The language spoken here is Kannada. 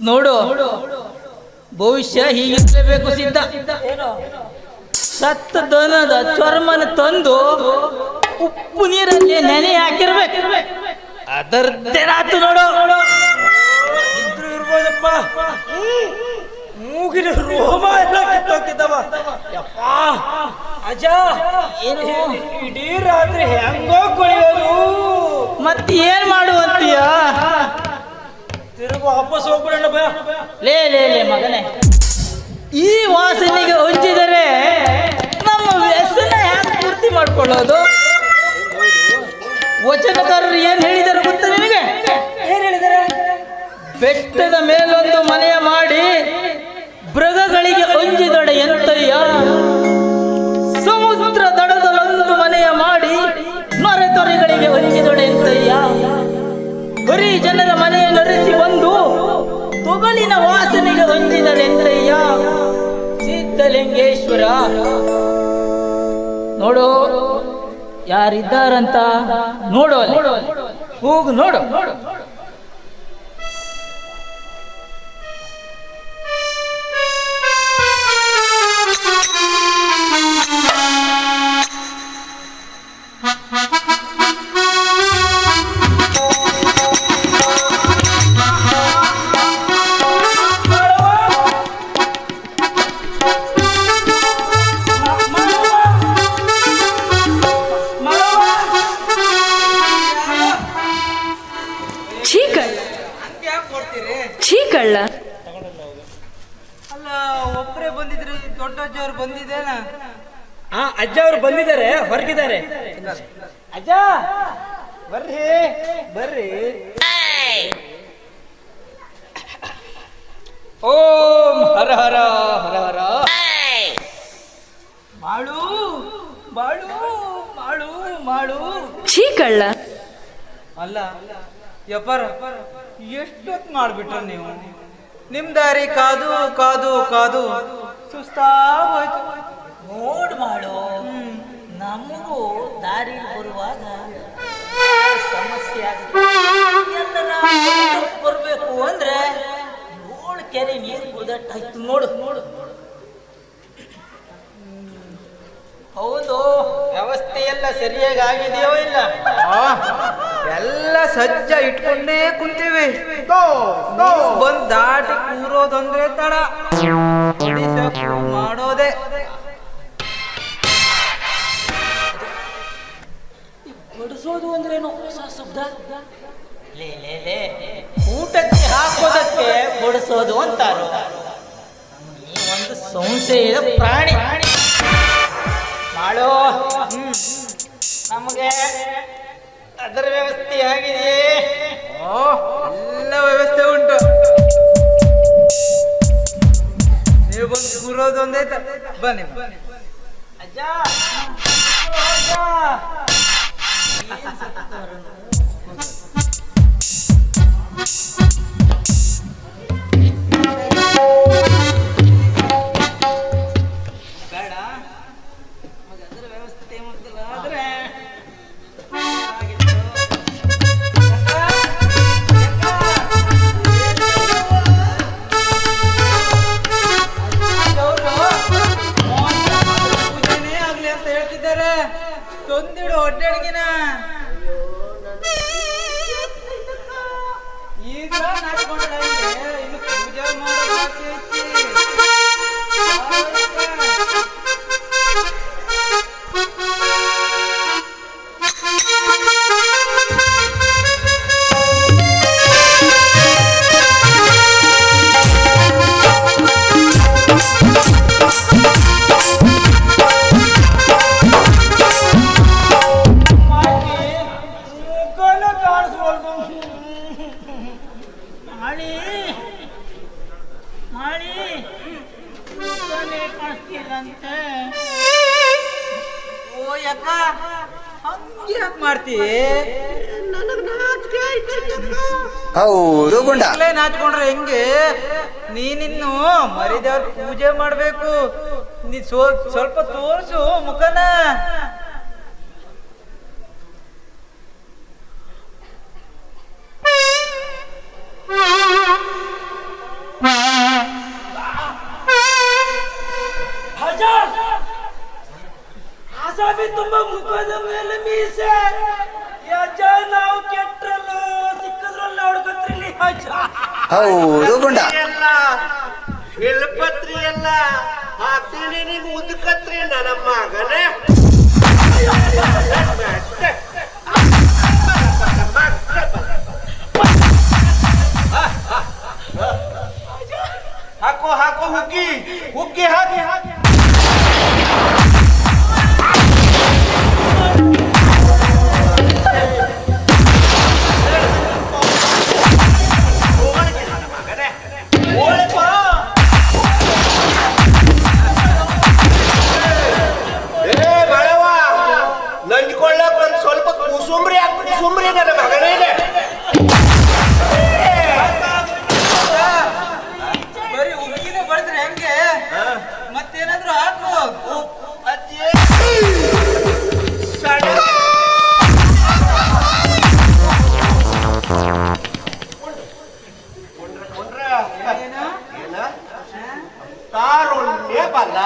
ನೋಡು, ಭವಿಷ್ಯ ಹೀಗಿರಲೇಬೇಕು ಸಿದ್ಧ. ಸತ್ತ ದನದ ಚರ್ಮನ ತಂದು ಉಪ್ಪು ನೀರಲ್ಲಿ ನೆನೆ ಹಾಕಿರ್ಬೇಕು. ಅದರದ್ದೇನಾತು ನೋಡು. ಇದ್ರು ಇರ್ಬೋದಪ್ಪ. ಮೂಗಿನ ರೋಮ ಎಲ್ಲ ಕಿತ್ತೋಗ್ತಿದ್ದವ. ಯಪ್ಪ ಅಜ್ಜ, ಏನು ಇಡೀ ರಾತ್ರಿ ಹೆಂಗೋ ಕೊಳೆಯೋದು. ಮತ್ತೆ ಏನ್ ಮಾಡುವಂತೀಯ? ತಿರುಗು ವಾಪಸ್ ಹೋಗ್ಬಿಡೋಣ ಭಯ. ಲೇ ಲೇ ಲೇ ಮಗನೇ, ಈ ವಾಸನೆಗೆ ಹೊಂಚಿದರೆ ನಮ್ಮ ವ್ಯಸನ ಹ್ಯಾಂಗ ಪೂರ್ತಿ ಮಾಡ್ಕೊಳ್ಳೋದು? ವಚನಕಾರರು ಏನ್ ಹೇಳಿದಾರೆ ಗೊತ್ತ ನಿನಗೆ? ಏನ್ ಹೇಳಿದಾರೆ? ಬೆಟ್ಟದ ಮೇಲೊಂದು ಮನೆಯ ಮಾಡಿ ಮೃಗಗಳಿಗೆ ಹೊಂಚಿದೊಡೆ ಎಂತಯ್ಯ, ಸಮುದ್ರ ದಡದಲ್ಲೊಂದು ಮನೆಯ ಮಾಡಿ ನೊರೆತೊರೆಗಳಿಗೆ ಹೊಂಚಿದೊಡೆ ಎಂತಯ್ಯ, ಬರೀ ಜನರ ಮನೆಯ ನರೆಸಿ ಒಂದು ತೊಗಲಿನ ವಾಸನೆಗೆ ಹೊಂದಿದಳೆಂತಯ್ಯ. ಸಿದ್ಧಲಿಂಗೇಶ್ವರ ನೋಡು, ಯಾರಿದ್ದಾರಂತ ನೋಡು, ಹೋಗು ನೋಡು. ಕಳ್ಳ ಅಲ್ಲ, ಒಬ್ಬರೇ ಬಂದಿದ್ರಿ? ದೊಡ್ಡಜ್ಜವ್ರು ಬಂದಿದ್ದೇನ? ಅಜ್ಜ ಅವ್ರು ಬಂದಿದ್ದಾರೆ, ಹೊರಗಿದ್ದಾರೆ. ಅಜ್ಜ ಬರ್ರಿ ಬರ್ರಿ. ಓಂ ಹರ ಹರ ಹರ ಹರ. ಮಾಡು ಮಾಡು ಮಾಡು ಮಾಡು. ಛೀ ಕಳ್ಳ. ಅಲ್ಲ ಯಪ್ಪರ, ಎಷ್ಟೊತ್ತು ಮಾಡ್ಬಿಟ್ರ ನೀವು? ನಿಮ್ ದಾರಿ ಕಾದು ಕಾದು ಕಾದು ಸುಸ್ತಾಗೋಯ್ತು. ನೋಡ್ ಮಾಡು, ನಮಗೂ ದಾರಿ ಬರುವಾಗ ಸಮಸ್ಯೆ ಆಗುತ್ತೆ. ಬರ್ಬೇಕು ಅಂದ್ರೆ 7 ಕೆರೆ ನೀರು ಕುದಟ್ಟಾಯ್ತು. ನೋಡು ನೋಡು. ಹೌದು, ವ್ಯವಸ್ಥೆ ಎಲ್ಲ ಸರಿಯಾಗಿ ಆಗಿದೆಯೋ ಇಲ್ಲ? ಎಲ್ಲ ಸಜ್ಜ ಇಟ್ಕೊಂಡೇ ಕುಂತೀವಿ. ಬಂದ್ ದಾಟಿ ಕೂರೋದಂದ್ರೆ ತಡ, ಮಾಡೋದೆ. ಬಡಿಸೋದು ಅಂದ್ರೇನು ಹೊಸ ಶಬ್ದ? ಲೇ ಲೇ ಲೇ, ಊಟಕ್ಕೆ ಹಾಕೋದಕ್ಕೆ ಬಡಿಸೋದು ಅಂತಾರೋ? ಈ ಒಂದು ಸಂಶಯದ ಪ್ರಾಣಿ. ಮಾಡೋ, ನಮಗೆ ಅದರ ವ್ಯವಸ್ಥೆ ಆಗಿದೆಯೇ? ಎಲ್ಲ ವ್ಯವಸ್ಥೆ ಉಂಟು. ನೀವು ಬಂದು ಕೂರೋದು ಒಂದೇ. ಬನ್ನಿ ಅಜ್ಜ, ಬೇಡ, ಅದರ ವ್ಯವಸ್ಥೆ ಮೊದಲ ಆದ್ರೆ ಪೂಜೆನೇ ಆಗ್ಲಿ ಅಂತ ಹೇಳ್ತಿದ್ದಾರೆ. ತೊಂದಿಡು ಒಡ್ಡಾಡಿಗಿನ. ಈಗ ನಾಟ್ಕೊಂಡ್ರೆ ಇನ್ನು ಪೂಜೆ ಮಾಡೋ ಬಾಕಿ ಐತಿ. ಮಾಳಿ ಮಾಳಿ ಕಾಣಿಸ್ತಿಲ್ಲಂತೆ. ಓ ಯಕ್ಕ, ಹಂಗೆ ಯಾಕೆ ಮಾಡ್ತೀ? ಹೌದು ಗುಂಡ. ನಾಚ್ಕೊಂಡ್ರೆ ಹೆಂಗೆ? ನೀನಿನ್ನು ಮರಿದೇವ್ರ ಪೂಜೆ ಮಾಡ್ಬೇಕು. ನೀ ಸ್ವಲ್ಪ ತೋರ್ಸು ಮುಖನ. ಪಂಪದ ಮೇಲೆ ಮೀಸೆ ಯಜ ನಾವು ಕೆಟ್ಟರಲ್ಲ ಸಿಕ್ಕದ್ರಲ್ಲ ಹುಡುಗತ್ರಲ್ಲಿ ಅಜ್ಜ ಹೌದು ಗುಂಡ ಎಲ್ಲ ಬಿಲ್ಪತ್ರಿ ಎಲ್ಲ ಹಾಕ್ತೀನಿ ನಿಂಗೆ ಉದ್ಕತ್ರಿ ನನ್ನ ಮಗನೇ ಹಾಕೋ ಹಾಕೋ ಹುಗ್ಗಿ ಹುಗ್ಗಿ ಹಾಕಿ ಹಾಕಿ ನಂಜ್ಕೊಳ್ಳಕ್ ಒಂದು ಸ್ವಲ್ಪ ಕುಸುಂಬ್ರಿ ಹಾಕ್ಬಿಟ್ಟು ಸುಮ್ರಿ ನನ್ನ ಮಗನೇ ಇದೆ ಬರೀ ಉಗ್ಗಿನೇ ಬಡಿದ್ರೆ ಹೆಂಗೆ ಮತ್ತೇನಾದ್ರು ಹಾಕು ತಾರುಣ್ಯ ಬಲ